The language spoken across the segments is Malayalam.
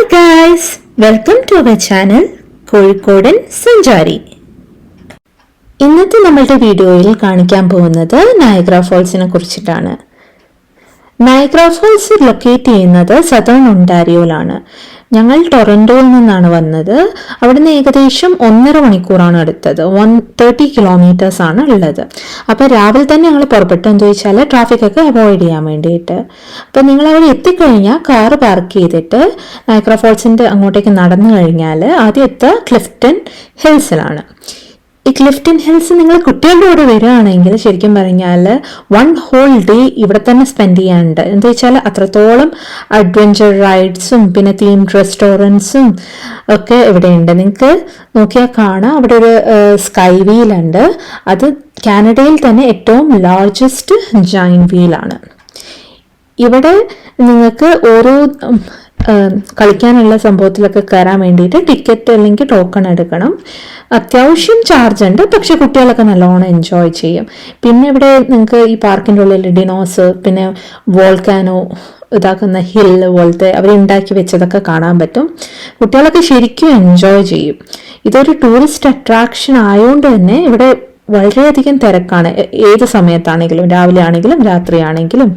Hi guys, welcome to our channel Kozhikodan Sanchari. ഇന്നത്തെ നമ്മളുടെ വീഡിയോയിൽ കാണിക്കാൻ പോകുന്നത് നയഗ്ര ഫോൾസിനെ കുറിച്ചിട്ടാണ്. നയഗ്ര ഫോൾസ് ലൊക്കേറ്റ് ചെയ്യുന്നത് സദേൺ ഒണ്ടാരിയോയിലാണ്. ഞങ്ങൾ ടൊറന്റോയിൽ നിന്നാണ് വന്നത്. അവിടുന്ന് ഏകദേശം 1.5 മണിക്കൂറാണ് എടുത്തത്. 130 കിലോമീറ്റേഴ്സ് ആണ് ഉള്ളത്. അപ്പോൾ രാവിലെ തന്നെ ഞങ്ങൾ പുറപ്പെട്ടു. എന്ന് ചോദിച്ചാൽ ട്രാഫിക് ഒക്കെ അവോയ്ഡ് ചെയ്യാൻ വേണ്ടിയിട്ട്. അപ്പോൾ നിങ്ങൾ അവിടെ എത്തിക്കഴിഞ്ഞാൽ കാറ് പാർക്ക് ചെയ്തിട്ട് നയഗ്ര ഫോൾസിൻ്റെ അങ്ങോട്ടേക്ക് നടന്നു കഴിഞ്ഞാൽ ആദ്യം എത്തുക ക്ലിഫ്റ്റൺ ഹിൽസിലാണ്. ഈ ക്ലിഫ്റ്റൺ ഹിൽസ് നിങ്ങൾ കുട്ടികളുടെ കൂടെ വരികയാണെങ്കിൽ ശരിക്കും പറഞ്ഞാൽ 1 ഹോൾ ഡേ ഇവിടെ തന്നെ സ്പെൻഡ് ചെയ്യാനുണ്ട്. എന്താ വെച്ചാൽ അത്രത്തോളം അഡ്വഞ്ചർ റൈഡ്സും പിന്നെ തീംഡ് റെസ്റ്റോറൻറ്റ്സും ഒക്കെ ഇവിടെയുണ്ട്. നിങ്ങൾക്ക് നോക്കിയാൽ കാണാം, അവിടെ ഒരു സ്കൈ വീലുണ്ട്. അത് കാനഡയിൽ തന്നെ ഏറ്റവും ലാർജസ്റ്റ് ജൈന്റ് വീലാണ്. ഇവിടെ നിങ്ങൾക്ക് ഓരോ കളിക്കാനുള്ള സംഭവത്തിലൊക്കെ കയറാൻ വേണ്ടിയിട്ട് ടിക്കറ്റ് അല്ലെങ്കിൽ ടോക്കൺ എടുക്കണം. അത്യാവശ്യം ചാർജ് ഉണ്ട്, പക്ഷെ കുട്ടികളൊക്കെ നല്ലോണം എൻജോയ് ചെയ്യും. പിന്നെ ഇവിടെ നിങ്ങൾക്ക് ഈ പാർക്കിൻ്റെ ഉള്ളിൽ ഡിനോസ്, പിന്നെ വോൾക്കാനോ ഇതാക്കുന്ന ഹില്ല് പോലത്തെ അവരുണ്ടാക്കി വെച്ചതൊക്കെ കാണാൻ പറ്റും. കുട്ടികളൊക്കെ ശരിക്കും എൻജോയ് ചെയ്യും. ഇതൊരു ടൂറിസ്റ്റ് അട്രാക്ഷൻ ആയതുകൊണ്ട് തന്നെ ഇവിടെ വളരെയധികം തിരക്കാണ്. ഏത് സമയത്താണെങ്കിലും, രാവിലെ ആണെങ്കിലും രാത്രി ആണെങ്കിലും.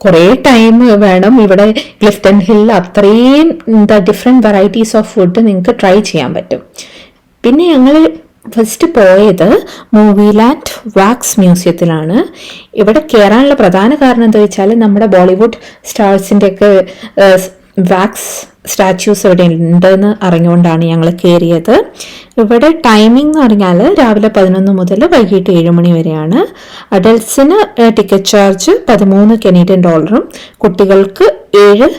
കുറേ ടൈം വേണം. ഇവിടെ ക്ലിഫ്റ്റൺ ഹില്ലിൽ അത്രയും ഡിഫറെൻറ്റ് വെറൈറ്റീസ് ഓഫ് ഫുഡ് നിങ്ങൾക്ക് ട്രൈ ചെയ്യാൻ പറ്റും. പിന്നെ ഞങ്ങൾ ഫസ്റ്റ് പോയത് മൂവിലാൻഡ് വാക്സ് മ്യൂസിയത്തിലാണ്. ഇവിടെ കയറാനുള്ള പ്രധാന കാരണം എന്താ വെച്ചാൽ നമ്മുടെ ബോളിവുഡ് സ്റ്റാർസിൻ്റെ ഒക്കെ വാക്സ് സ്റ്റാച്യൂസ് ഇവിടെ ഉണ്ടെന്ന് അറിഞ്ഞുകൊണ്ടാണ് ഞങ്ങൾ കയറിയത്. ഇവിടെ ടൈമിംഗ് എന്ന് പറഞ്ഞാൽ രാവിലെ 11 മുതൽ വൈകിട്ട് 7 മണി വരെയാണ്. അഡൽട്ട്സിന് ടിക്കറ്റ് ചാർജ് $13 കനേഡിയൻ, കുട്ടികൾക്ക് $7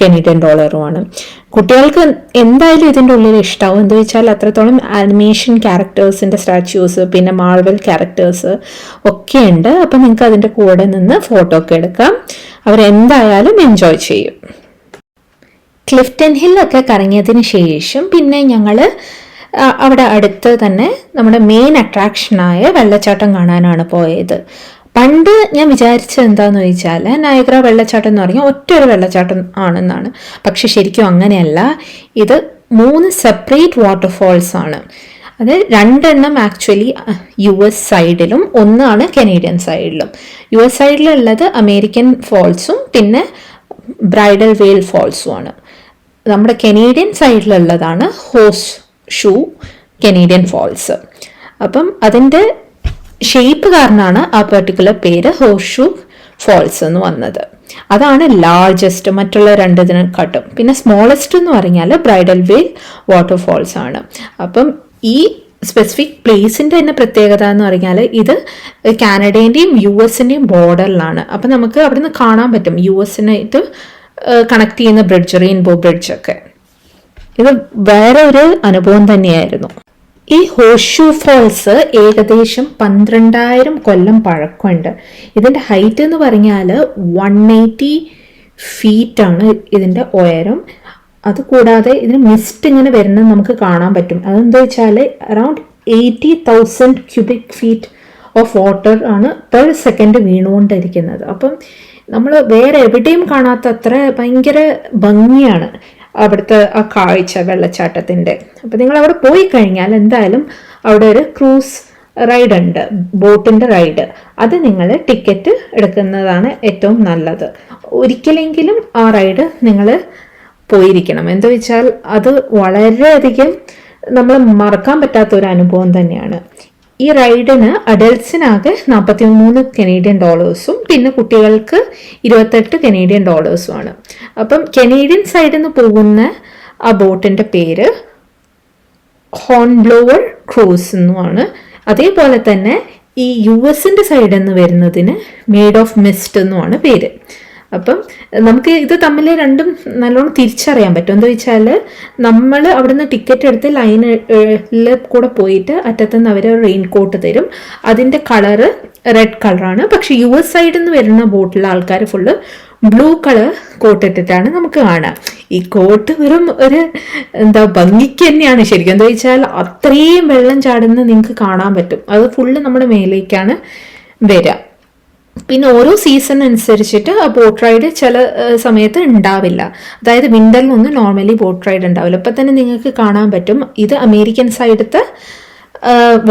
കനേഡിയൻ. കുട്ടികൾക്ക് എന്തായാലും ഇതിൻ്റെ ഉള്ളിൽ ഇഷ്ടമാവും. എന്താ വെച്ചാൽ അത്രത്തോളം ആനിമേഷൻ ക്യാരക്ടേഴ്സിൻ്റെ സ്റ്റാച്യൂസ് പിന്നെ മാർവൽ ക്യാരക്ടേഴ്സ് ഒക്കെ ഉണ്ട്. അപ്പം നിങ്ങൾക്ക് അതിൻ്റെ കൂടെ നിന്ന് ഫോട്ടോ ഒക്കെ എടുക്കാം. അവരെന്തായാലും എൻജോയ് ചെയ്യും. ക്ലിഫ്റ്റൺ ഹില്ലൊക്കെ കറങ്ങിയതിന് ശേഷം പിന്നെ ഞങ്ങൾ അവിടെ അടുത്ത് തന്നെ നമ്മുടെ മെയിൻ അട്രാക്ഷനായ വെള്ളച്ചാട്ടം കാണാനാണ് പോയത്. പണ്ട് ഞാൻ വിചാരിച്ചത് എന്താന്ന് ചോദിച്ചാൽ നയഗ്ര വെള്ളച്ചാട്ടം എന്ന് പറഞ്ഞാൽ ഒറ്റൊരു വെള്ളച്ചാട്ടം ആണെന്നാണ്. പക്ഷെ ശരിക്കും അങ്ങനെയല്ല. ഇത് 3 സെപ്പറേറ്റ് വാട്ടർഫോൾസ് ആണ്. അത് 2 ആക്ച്വലി US സൈഡിലും 1 കനേഡിയൻ സൈഡിലും. US സൈഡിലുള്ളത് അമേരിക്കൻ ഫോൾസും പിന്നെ ബ്രൈഡൽ വെയിൽ ഫോൾസും ആണ്. നമ്മുടെ കനേഡിയൻ സൈഡിലുള്ളതാണ് ഹോഴ്സ് ഷൂ കനേഡിയൻ ഫോൾസ്. അപ്പം അതിൻ്റെ ഷേപ്പ് കാരണമാണ് ആ പെർട്ടിക്കുലർ പേര് ഹോഴ്സ് ഷൂ ഫോൾസ് എന്ന് വന്നത്. അതാണ് ലാർജസ്റ്റ് മറ്റുള്ള 2 പിന്നെ സ്മോളസ്റ്റ് എന്ന് പറഞ്ഞാൽ ബ്രൈഡൽ വെയിൽ വാട്ടർഫോൾസ് ആണ്. അപ്പം ഈ സ്പെസിഫിക് പ്ലേസിൻ്റെ തന്നെ പ്രത്യേകത എന്ന് പറഞ്ഞാൽ ഇത് കാനഡേൻ്റെയും US ബോർഡറിലാണ്. അപ്പം നമുക്ക് അവിടുന്ന് കാണാൻ പറ്റും US കണക്ട് ചെയ്യുന്ന ബ്രിഡ്ജ്, റെയിൻബോ ബ്രിഡ്ജ് ഒക്കെ. ഇത് വേറെ ഒരു അനുഭവം തന്നെയായിരുന്നു. ഈ ഹോഴ്സ് ഷൂ ഫോൾസ് ഏകദേശം 12,000 കൊല്ലം പഴക്കമുണ്ട്. ഇതിൻ്റെ ഹൈറ്റ് എന്ന് പറഞ്ഞാൽ 180 ഫീറ്റ് ആണ് ഇതിൻ്റെ ഉയരം. അതുകൂടാതെ ഇതിന് മിസ്റ്റ് ഇങ്ങനെ വരുന്നത് നമുക്ക് കാണാൻ പറ്റും. അതെന്താ വെച്ചാൽ around 80,000 cubic feet of water ആണ് പെർ സെക്കൻഡ് വീണുകൊണ്ടിരിക്കുന്നത്. അപ്പം നമ്മൾ വേറെ എവിടെയും കാണാത്ത അത്ര ഭയങ്കര ഭംഗിയാണ് അവിടുത്തെ ആ കാഴ്ച വെള്ളച്ചാട്ടത്തിൻ്റെ. അപ്പം നിങ്ങൾ അവിടെ പോയി കഴിഞ്ഞാൽ എന്തായാലും അവിടെ ഒരു ക്രൂസ് റൈഡ് ഉണ്ട്, ബോട്ടിൻ്റെ റൈഡ്. അത് നിങ്ങൾ ടിക്കറ്റ് എടുക്കുന്നതാണ് ഏറ്റവും നല്ലത്. ഒരിക്കലെങ്കിലും ആ റൈഡ് നിങ്ങൾ പോയിരിക്കണം. എന്താ വെച്ചാൽ അത് വളരെയധികം നമ്മൾ മറക്കാൻ പറ്റാത്ത ഒരു അനുഭവം തന്നെയാണ്. ഈ റൈഡിന് അഡൽട്ട്സിനാകെ $43 കനേഡിയൻ പിന്നെ കുട്ടികൾക്ക് $28 കനേഡിയൻ ആണ്. അപ്പം കനേഡിയൻ സൈഡിൽ നിന്ന് പോകുന്ന ആ ബോട്ടിൻ്റെ പേര് ഹോൺബ്ലോവർ ക്രൂസ് എന്നുമാണ്. അതേപോലെ തന്നെ ഈ US സൈഡിൽ നിന്ന് വരുന്നതിന് മെയ്ഡ് ഓഫ് മിസ്റ്റ് എന്നുമാണ് പേര്. അപ്പം നമുക്ക് ഇത് തമ്മിൽ രണ്ടും നല്ലോണം തിരിച്ചറിയാൻ പറ്റും. എന്താ വെച്ചാൽ നമ്മൾ അവിടുന്ന് ടിക്കറ്റ് എടുത്ത് ലൈനിൽ കൂടെ പോയിട്ട് അറ്റത്തുനിന്ന് അവർ റെയിൻ കോട്ട് തരും. അതിൻ്റെ കളറ് റെഡ് കളറാണ്. പക്ഷെ US സൈഡിൽ നിന്ന് വരുന്ന ബോട്ടിലെ ആൾക്കാർ ഫുള്ള് ബ്ലൂ കളർ കോട്ട് ഇട്ടിട്ടാണ് നമുക്ക് കാണാം. ഈ കോട്ട് വെറും ഒരു ഭംഗിക്ക് തന്നെയാണ് ശരിക്കും. എന്താ വെച്ചാൽ അത്രയും വെള്ളം ചാടുന്ന നിങ്ങൾക്ക് കാണാൻ പറ്റും. അത് ഫുള്ള് നമ്മുടെ മേലേക്കാണ് വരിക. പിന്നെ ഓരോ സീസൺ അനുസരിച്ചിട്ട് ആ ബോട്ട് റൈഡ് ചില സമയത്ത് ഉണ്ടാവില്ല. അതായത് വിന്ററിലൊന്നും നോർമലി ബോട്ട് റൈഡ് ഉണ്ടാവില്ല. ഇപ്പം തന്നെ നിങ്ങൾക്ക് കാണാൻ പറ്റും, ഇത് അമേരിക്കൻ സൈഡത്തെ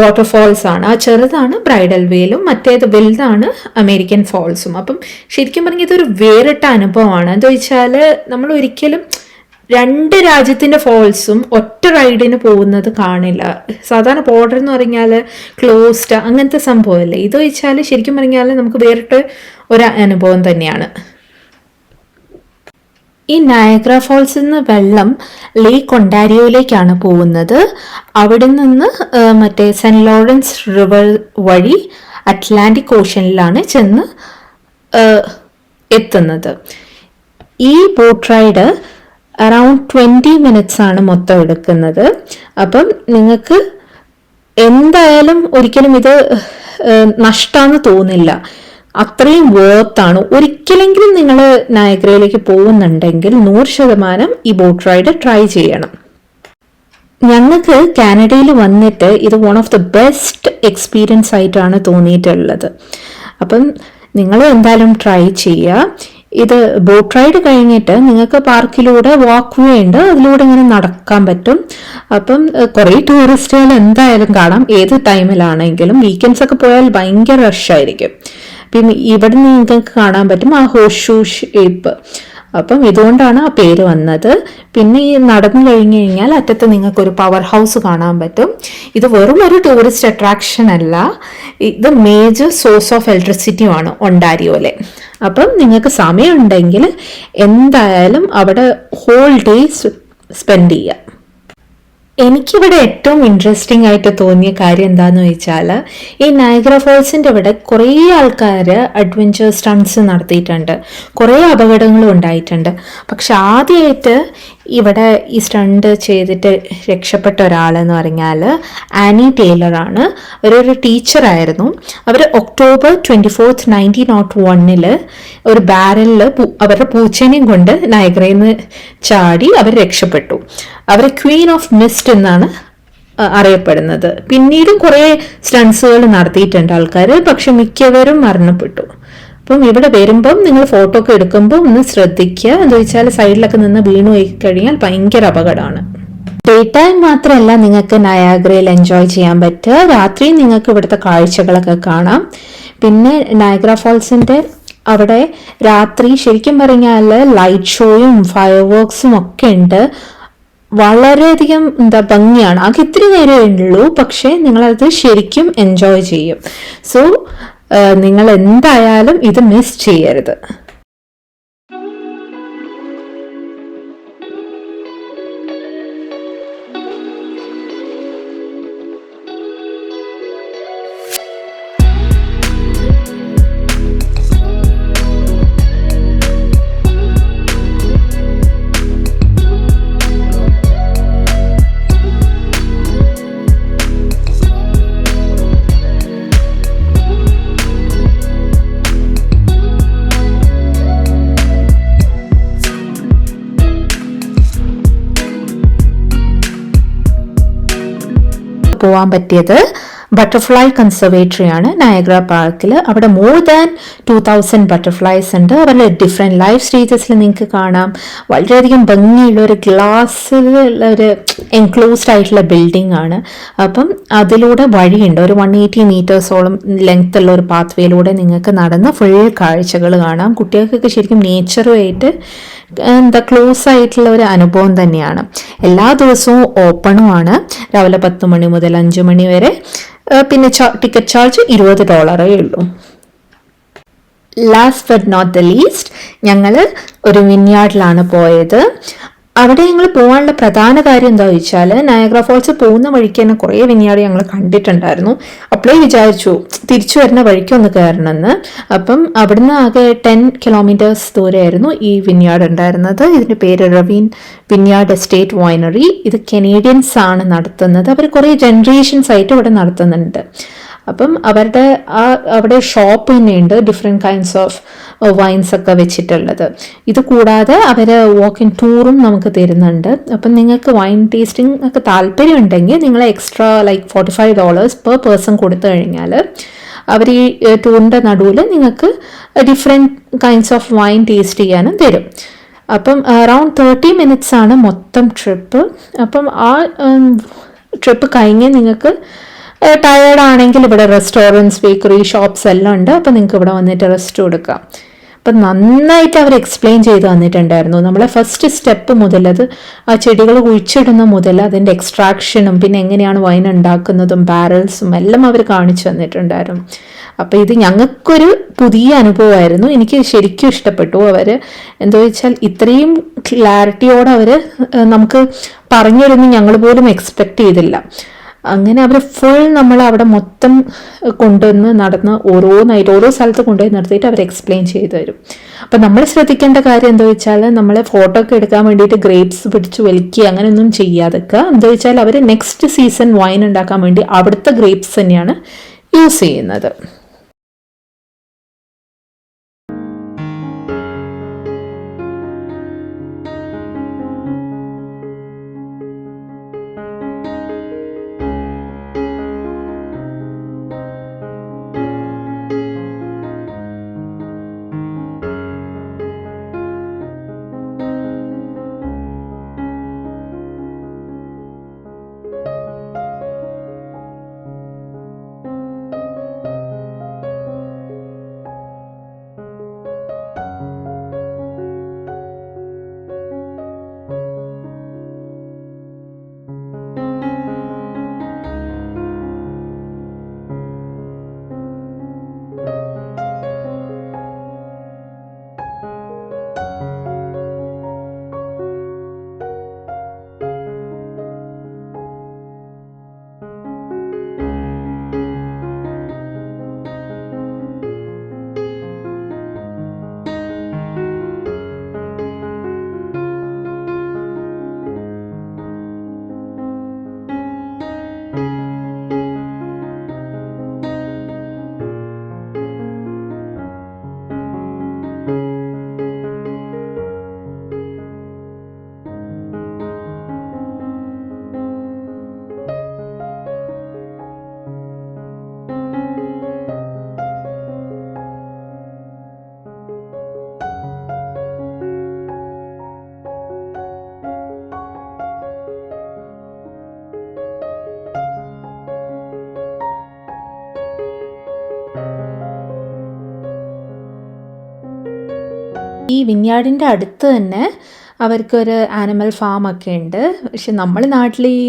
വാട്ടർഫോൾസ് ആണ്. ആ ചെറുതാണ് ബ്രൈഡൽ വേലും, മറ്റേത് വലുതാണ് അമേരിക്കൻ ഫോൾസും. അപ്പം ശരിക്കും പറഞ്ഞാൽ ഇതൊരു വേറിട്ട അനുഭവമാണ്. എന്താ വെച്ചാൽ നമ്മൾ ഒരിക്കലും രണ്ട് രാജ്യത്തിൻ്റെ ഫോൾസും ഒറ്റ റൈഡിന് പോകുന്നത് കാണില്ല. സാധാരണ ബോർഡർ എന്ന് പറഞ്ഞാൽ ക്ലോസ്ഡ് അങ്ങനത്തെ സംഭവമല്ലേ. ഇത് വെച്ചാൽ ശരിക്കും പറഞ്ഞാൽ നമുക്ക് വേറിട്ട് ഒരു അനുഭവം തന്നെയാണ്. ഈ നയഗ്ര ഫോൾസിൽ നിന്ന് വെള്ളം ലേക്ക് ഒണ്ടാരിയോയിലേക്കാണ് പോകുന്നത്. അവിടെ നിന്ന് മറ്റേ സെൻറ്റ് ലോറൻസ് റിവർ വഴി അറ്റ്ലാന്റിക് ഓഷ്യനിലാണ് ചെന്ന് എത്തുന്നത്. ഈ ബോട്ട് റൈഡ് അറൗണ്ട് 20 minutes ആണ് മൊത്തം എടുക്കുന്നത്. അപ്പം നിങ്ങൾക്ക് എന്തായാലും ഒരിക്കലും ഇത് നഷ്ടമാണെന്ന് തോന്നില്ല. അത്രയും വേർത്താണ്. ഒരിക്കലെങ്കിലും നിങ്ങൾ നയഗ്രയിലേക്ക് പോകുന്നുണ്ടെങ്കിൽ 100% ഈ ബോട്ട് റൈഡ് ട്രൈ ചെയ്യണം. ഞങ്ങൾക്ക് കാനഡയിൽ വന്നിട്ട് ഇത് one of the best experience ആയിട്ടാണ് തോന്നിയിട്ടുള്ളത്. അപ്പം നിങ്ങൾ എന്തായാലും ട്രൈ ചെയ്യുക. ഇത് ബോട്ട് റൈഡ് കഴിഞ്ഞിട്ട് നിങ്ങൾക്ക് പാർക്കിലൂടെ വാക്ക് വേ ഉണ്ട്, അതിലൂടെ ഇങ്ങനെ നടക്കാൻ പറ്റും. അപ്പം കുറേ ടൂറിസ്റ്റുകൾ എന്തായാലും കാണാം ഏത് ടൈമിലാണെങ്കിലും. വീക്കെൻഡ്സ് ഒക്കെ പോയാൽ ഭയങ്കര റഷായിരിക്കും. പിന്നെ ഇവിടെ നിങ്ങൾക്ക് കാണാൻ പറ്റും ആ ഹോർഷൂ ഷേപ്പ്. അപ്പം ഇതുകൊണ്ടാണ് ആ പേര് വന്നത്. പിന്നെ ഈ നടന്നു കഴിഞ്ഞു കഴിഞ്ഞാൽ അറ്റത്ത് നിങ്ങൾക്കൊരു പവർ ഹൗസ് കാണാൻ പറ്റും. ഇത് വെറും ഒരു ടൂറിസ്റ്റ് അട്രാക്ഷൻ അല്ല, ഇത് മേജർ സോഴ്സ് ഓഫ് ഇലക്ട്രിസിറ്റിയുമാണ് ഒണ്ടാരിയോയിലെ. അപ്പം നിങ്ങൾക്ക് സമയമുണ്ടെങ്കിൽ എന്തായാലും അവിടെ ഹോൾ ഡേ സ്പെൻഡ് ചെയ്യുക. എനിക്കിവിടെ ഏറ്റവും ഇൻട്രസ്റ്റിംഗ് ആയിട്ട് തോന്നിയ കാര്യം എന്താണെന്ന് വെച്ചാൽ, ഈ നയഗ്ര ഫോൾസിൻ്റെ ഇവിടെ കുറേ ആൾക്കാർ അഡ്വഞ്ചർ സ്റ്റണ്ട്സ് നടത്തിയിട്ടുണ്ട്, കുറേ അപകടങ്ങളും ഉണ്ടായിട്ടുണ്ട്. പക്ഷെ ആദ്യമായിട്ട് ഇവിടെ ഈ സ്റ്റണ്ട് ചെയ്തിട്ട് രക്ഷപ്പെട്ട ഒരാളെന്ന് പറഞ്ഞാൽ ആനി ടൈലറാണ്. അവരൊരു ടീച്ചറായിരുന്നു. അവർ ഒക്ടോബർ 24, 1901 ഒരു ബാരലിൽ അവരുടെ പൂച്ചേനെയും കൊണ്ട് നയഗ്രയിൽ നിന്ന് ചാടി അവർ രക്ഷപ്പെട്ടു. അവർ ക്വീൻ ഓഫ് മിസ്റ്റ് എന്നാണ് അറിയപ്പെടുന്നത്. പിന്നീടും കുറേ സ്റ്റൺസുകൾ നടത്തിയിട്ടുണ്ട് ആൾക്കാർ, പക്ഷെ മിക്കവരും മരണപ്പെട്ടു. അപ്പം ഇവിടെ വരുമ്പം നിങ്ങൾ ഫോട്ടോ ഒക്കെ എടുക്കുമ്പോൾ ഒന്ന് ശ്രദ്ധിക്കുക. എന്താ വെച്ചാൽ സൈഡിലൊക്കെ നിന്ന് വീണു പോയി കഴിഞ്ഞാൽ ഭയങ്കര അപകടമാണ്. ഡേ ടൈം മാത്രമല്ല നിങ്ങൾക്ക് നയാഗ്രയിൽ എൻജോയ് ചെയ്യാൻ പറ്റുക, രാത്രി നിങ്ങൾക്ക് ഇവിടുത്തെ കാഴ്ചകളൊക്കെ കാണാം. പിന്നെ നയഗ്ര ഫോൾസിൻ്റെ അവിടെ രാത്രി ശരിക്കും പറഞ്ഞാൽ ലൈറ്റ് ഷോയും ഫയർ വർക്ക്സും ഒക്കെ ഉണ്ട്. വളരെയധികം ഭംഗിയാണ്. ആകെ ഇത്തിരി നേരമേ ഉള്ളൂ, പക്ഷേ നിങ്ങളത് ശരിക്കും എൻജോയ് ചെയ്യും. സോ നിങ്ങൾ എന്തായാലും ഇത് മിസ് ചെയ്യരുത്. പോവാൻ പറ്റിയത് ബട്ടർഫ്ലൈ കൺസർവേറ്ററി ആണ് നയഗ്ര പാർക്കിൽ. അവിടെ മോർ ദാൻ 2000 ബട്ടർഫ്ലൈസ് ഉണ്ട്. അവരുടെ ഡിഫറെൻറ്റ് ലൈഫ് സ്റ്റേജസിൽ നിങ്ങൾക്ക് കാണാം. വളരെയധികം ഭംഗിയുള്ള ഒരു ഗ്ലാസ്സിലുള്ള ഒരു എൻക്ലോസ്ഡ് ആയിട്ടുള്ള ബിൽഡിംഗ് ആണ്. അപ്പം അതിലൂടെ വഴിയുണ്ട്, ഒരു 180 meters ലെങ്ത് ഉള്ള ഒരു പാത്വേയിലൂടെ നിങ്ങൾക്ക് നടന്ന് ഫുൾ കാഴ്ചകൾ കാണാം. കുട്ടികൾക്കൊക്കെ ശരിക്കും നേച്ചറുമായിട്ട് ക്ലോസ് ആയിട്ടുള്ള ഒരു അനുഭവം തന്നെയാണ്. എല്ലാ ദിവസവും ഓപ്പണുമാണ്, രാവിലെ 10 മണി മുതൽ 5 മണി വരെ. പിന്നെ ടിക്കറ്റ് ചാർജ് $20 ഉള്ളൂ. Last but not the least, ഞങ്ങൾ ഒരു വിൻയാർഡിലാണ് പോയത്. അവിടെ ഞങ്ങൾ പോകാനുള്ള പ്രധാന കാര്യം എന്താണെന്ന് വെച്ചാൽ, നയഗ്ര ഫോൾസ് പോകുന്ന വഴിക്ക് തന്നെ കുറേ വിൻയാർഡ് ഞങ്ങൾ കണ്ടിട്ടുണ്ടായിരുന്നു. അപ്പോഴേ വിചാരിച്ചു തിരിച്ചു വരുന്ന വഴിക്ക് ഒന്ന് കയറണമെന്ന്. അപ്പം അവിടുന്ന് ആകെ 10 kilometers ദൂരമായിരുന്നു ഈ വിൻയാർഡ് ഉണ്ടായിരുന്നത്. ഇതിൻ്റെ പേര് റവീൻ വിൻയാർഡ് എസ്റ്റേറ്റ് വൈനറി. ഇത് കനേഡിയൻസ് ആണ് നടത്തുന്നത്. അവർ കുറേ ജനറേഷൻസ് ആയിട്ട് ഇവിടെ നടത്തുന്നുണ്ട്. അപ്പം അവിടെ ഷോപ്പ് തന്നെയുണ്ട് ഡിഫറെൻറ്റ് കൈൻഡ്സ് ഓഫ് വൈൻസ് ഒക്കെ വെച്ചിട്ടുള്ളത്. ഇത് കൂടാതെ അവർ വാക്ക് ഇൻ ടൂറും നമുക്ക് തരുന്നുണ്ട്. അപ്പം നിങ്ങൾക്ക് വൈൻ ടേസ്റ്റിംഗ് ഒക്കെ താല്പര്യം ഉണ്ടെങ്കിൽ നിങ്ങൾ എക്സ്ട്രാ ലൈക്ക് $45 പെർ പേഴ്സൺ കൊടുത്തു കഴിഞ്ഞാൽ അവർ ഈ ടൂറിൻ്റെ നടുവിൽ നിങ്ങൾക്ക് different kinds of wine taste ചെയ്യാനും തരും. അപ്പം അറൗണ്ട് 30 minutes ആണ് മൊത്തം ട്രിപ്പ്. അപ്പം ആ ട്രിപ്പ് കഴിഞ്ഞ് നിങ്ങൾക്ക് ടയേർഡാണെങ്കിൽ ഇവിടെ റെസ്റ്റോറൻറ്റ്സ്, ബേക്കറി, ഷോപ്സ് എല്ലാം ഉണ്ട്. അപ്പം നിങ്ങൾക്ക് ഇവിടെ വന്നിട്ട് റെസ്റ്റ് കൊടുക്കാം. അപ്പം നന്നായിട്ട് അവർ എക്സ്പ്ലെയിൻ ചെയ്ത് തന്നിട്ടുണ്ടായിരുന്നു. നമ്മളെ ഫസ്റ്റ് സ്റ്റെപ്പ് മുതൽ ആ ചെടികൾ കുഴിച്ചിടുന്ന മുതൽ അതിൻ്റെ എക്സ്ട്രാക്ഷനും പിന്നെ എങ്ങനെയാണ് വൈൻ ഉണ്ടാക്കുന്നതും ബാരൽസും എല്ലാം അവർ കാണിച്ചു തന്നിട്ടുണ്ടായിരുന്നു. അപ്പോൾ ഇത് ഞങ്ങൾക്കൊരു പുതിയ അനുഭവമായിരുന്നു. എനിക്ക് ശരിക്കും ഇഷ്ടപ്പെട്ടു. അവർ എന്താ വെച്ചാൽ ഇത്രയും ക്ലാരിറ്റിയോടെ അവർ നമുക്ക് പറഞ്ഞിരുന്നു ഞങ്ങൾ പോലും എക്സ്പെക്റ്റ് ചെയ്തില്ല. അങ്ങനെ അവർ ഫുൾ നമ്മൾ അവിടെ മൊത്തം കൊണ്ടുവന്ന് നടന്ന് ഓരോ സ്ഥലത്ത് കൊണ്ടുപോയി നിർത്തിയിട്ട് അവർ എക്സ്പ്ലെയിൻ ചെയ്തു തരും. അപ്പം നമ്മൾ ശ്രദ്ധിക്കേണ്ട കാര്യം എന്താ വെച്ചാൽ നമ്മൾ ഫോട്ടോ ഒക്കെ എടുക്കാൻ വേണ്ടിയിട്ട് ഗ്രേപ്സ് പിടിച്ച് വലിക്കുക അങ്ങനെയൊന്നും ചെയ്യാതൊക്കെ. എന്താ വെച്ചാൽ അവർ നെക്സ്റ്റ് സീസൺ വൈൻ ഉണ്ടാക്കാൻ വേണ്ടി അവിടുത്തെ ഗ്രേപ്സ് തന്നെയാണ് യൂസ് ചെയ്യുന്നത്. ഈ വിഞ്ഞാടിൻ്റെ അടുത്ത് തന്നെ അവർക്കൊരു ആനിമൽ ഫാം ഒക്കെ ഉണ്ട്. പക്ഷെ നമ്മൾ നാട്ടിൽ ഈ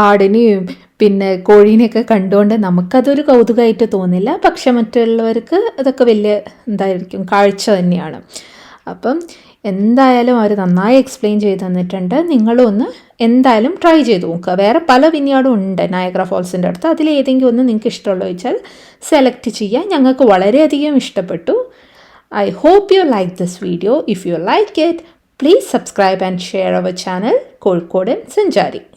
ആടിനെയും പിന്നെ കോഴീനെയൊക്കെ കണ്ടുകൊണ്ട് നമുക്കതൊരു കൗതുകമായിട്ട് തോന്നില്ല. പക്ഷെ മറ്റുള്ളവർക്ക് അതൊക്കെ വലിയ എന്തായിരിക്കും കാഴ്ച തന്നെയാണ്. അപ്പം എന്തായാലും അവർ നന്നായി എക്സ്പ്ലെയിൻ ചെയ്ത് തന്നിട്ടുണ്ട്. നിങ്ങളും ഒന്ന് എന്തായാലും ട്രൈ ചെയ്ത് നോക്കുക. വേറെ പല വിഞ്ഞാടും ഉണ്ട് നയാഗ്ര ഫോൾസിൻ്റെ അടുത്ത്. അതിലേതെങ്കിലും ഒന്ന് നിങ്ങൾക്ക് ഇഷ്ടമുള്ള വെച്ചാൽ സെലക്ട് ചെയ്യുക. ഞങ്ങൾക്ക് വളരെയധികം ഇഷ്ടപ്പെട്ടു. I hope you like this video. If you like it, please subscribe and share our channel, Kozhikode Sanchari.